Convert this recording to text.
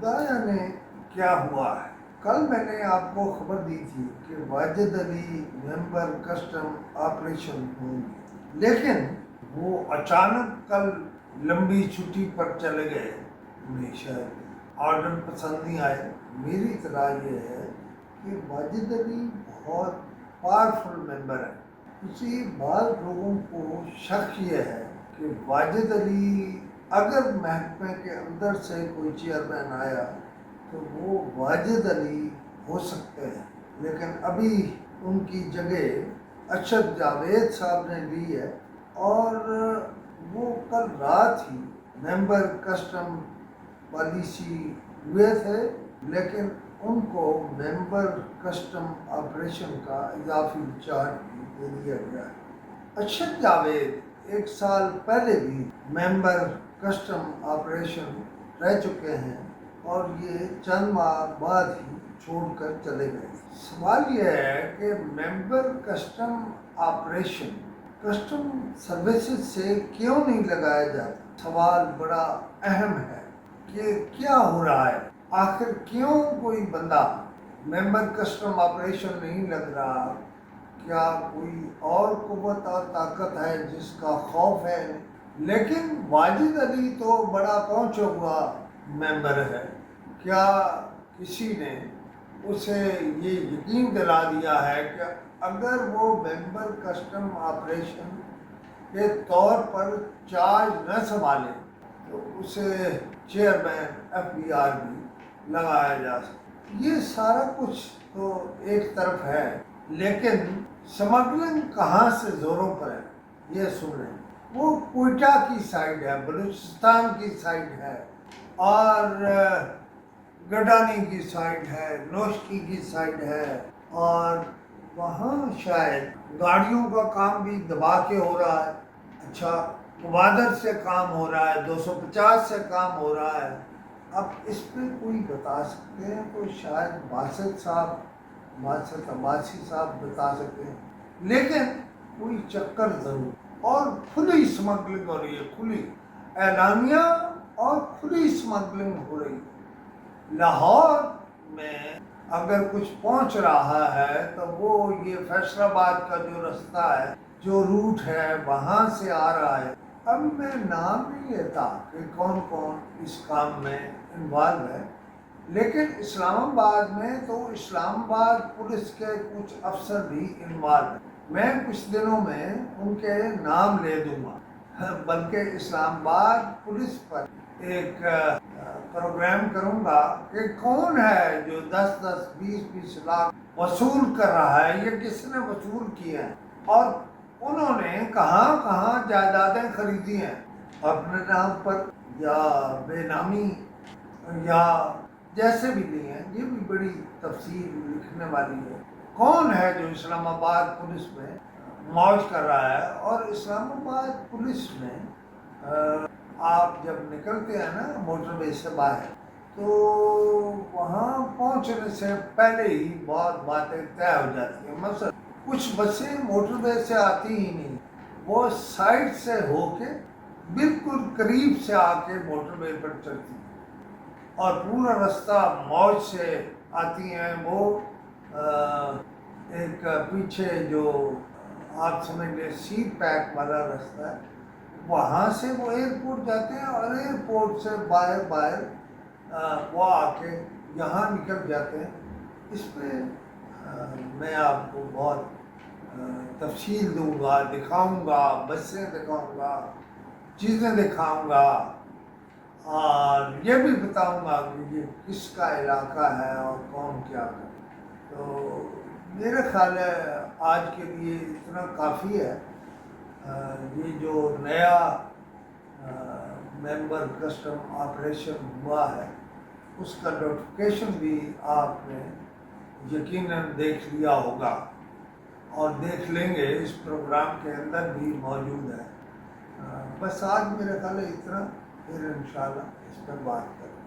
خدا جانے کیا ہوا ہے۔ کل میں نے آپ کو خبر دی تھی کہ واجد علی ممبر کسٹم آپریشن ہوں گے، لیکن وہ اچانک کل لمبی چھٹی پر چلے گئے، انہیں شاید آرڈر پسند نہیں آئے۔ میری اطلاع یہ ہے کہ واجد علی بہت پاورفل ممبر ہے۔ اسی بعض لوگوں کو شک یہ ہے کہ واجد علی اگر محکمے کے اندر سے کوئی چیئرمین آیا تو وہ واجد علی ہو سکتے ہیں، لیکن ابھی ان کی جگہ ارشد جاوید صاحب نے لی ہے، اور وہ کل رات ہی ممبر کسٹم پالیسی ہوئے تھے، لیکن ان کو ممبر کسٹم آپریشن کا اضافی چارج بھی دے دیا گیا ہے۔ ارشد جاوید ایک سال پہلے بھی ممبر کسٹم آپریشن رہ چکے ہیں، اور یہ چند ماہ بعد ہی چھوڑ کر چلے گئے۔ سوال یہ ہے کہ ممبر کسٹم آپریشن کسٹم سروسز سے کیوں نہیں لگایا جاتا؟ سوال بڑا اہم ہے کہ کیا ہو رہا ہے، آخر کیوں کوئی بندہ ممبر کسٹم آپریشن نہیں لگ رہا؟ کیا کوئی اور قوت اور طاقت ہے جس کا خوف ہے؟ لیکن واجد علی تو بڑا پہنچا ہوا ممبر ہے، کیا کسی نے اسے یہ یقین دلا دیا ہے کہ اگر وہ ممبر کسٹم آپریشن کے طور پر چارج نہ سنبھالے تو اسے چیئرمین ایف بی آر بھی لگایا جا سکتا؟ یہ سارا کچھ تو ایک طرف ہے، لیکن سمگلنگ کہاں سے زوروں پر ہے یہ سنیں۔ وہ کوئٹہ کی سائڈ ہے، بلوچستان کی سائڈ ہے، اور گڈانی کی سائڈ ہے، نوشکی کی سائڈ ہے، اور وہاں شاید گاڑیوں کا کام بھی دبا کے ہو رہا ہے۔ اچھا، گوادر سے کام ہو رہا ہے، 250 سے کام ہو رہا ہے۔ اب اس پہ کوئی بتا سکتے ہیں تو شاید باسط عباسی صاحب بتا سکتے ہیں، لیکن کوئی چکر ضرور، اور کھلی سمگلنگ ہو رہی ہے، کھلی اعلانیہ اور کھلی سمگلنگ ہو رہی ہے۔ لاہور میں اگر کچھ پہنچ رہا ہے تو وہ یہ فیصل آباد کا جو رستہ ہے، جو روٹ ہے، وہاں سے آ رہا ہے۔ اب میں نام نہیں لیتا کہ کون کون اس کام میں انوالو ہے، لیکن اسلام آباد میں تو اسلام آباد پولیس کے کچھ افسر بھی انوالو ہیں۔ میں کچھ دنوں میں ان کے نام لے دوں گا، بلکہ اسلام آباد پولیس پر ایک پروگرام کروں گا کہ کون ہے جو 10-10 20-20 لاکھ وصول کر رہا ہے، یہ کس نے وصول کیا ہے، اور انہوں نے کہاں کہاں جائیدادیں خریدی ہیں، اپنے نام پر یا بے نامی یا جیسے بھی نہیں ہیں۔ یہ بھی بڑی تفصیل لکھنے والی ہے۔ کون ہے جو اسلام آباد پولیس میں موج کر رہا ہے؟ اور اسلام آباد پولیس میں آپ جب نکلتے ہیں نا موٹر وے سے باہر، تو وہاں پہنچنے سے پہلے ہی بہت باتیں طے ہو جاتی ہیں۔ مثلا کچھ بسیں موٹر وے سے آتی ہی نہیں، وہ سائڈ سے ہو کے بالکل قریب سے آ کے موٹر وے پر چلتی ہیں، اور پورا رستہ موج سے آتی ہیں۔ وہ ایک پیچھے جو آپ سمجھ لیں سی پیک والا رستہ ہے، وہاں سے وہ ایئرپورٹ جاتے ہیں، اور ایئرپورٹ سے باہر وہ آ کے یہاں نکل جاتے ہیں۔ اس پہ میں آپ کو بہت تفصیل دوں گا، دکھاؤں گا، بسیں دکھاؤں گا، چیزیں دکھاؤں گا، اور یہ بھی بتاؤں گا کہ یہ کس کا علاقہ ہے اور کون کیا کرے۔ تو میرے خیال ہے آج کے لیے اتنا کافی ہے۔ یہ جو نیا ممبر کسٹم آپریشن ہوا ہے، اس کا نوٹیفکیشن بھی آپ نے یقیناً دیکھ لیا ہوگا، اور دیکھ لیں گے، اس پروگرام کے اندر بھی موجود ہے۔ بس آج میرے خیال ہے اتنا، پھر انشاءاللہ اس پر بات کریں۔